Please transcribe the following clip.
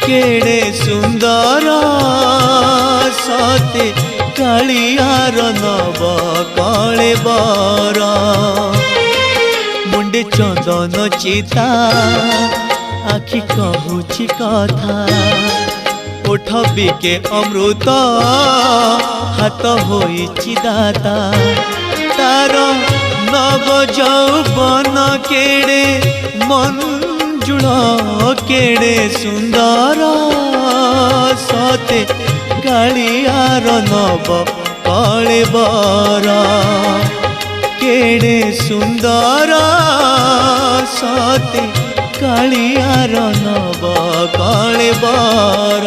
केड़े सुंदर सते कालियार नव कले बर मुंडे चंदन चिता आखि कहूची कथा ओठ बिके अमृत हाथ होइछि दाता तार नव यौवन केड़े मंजुल केड़े सुंदर सते कालियार नव कले बर केड़े सुंदर सते कालियार नव कले बर।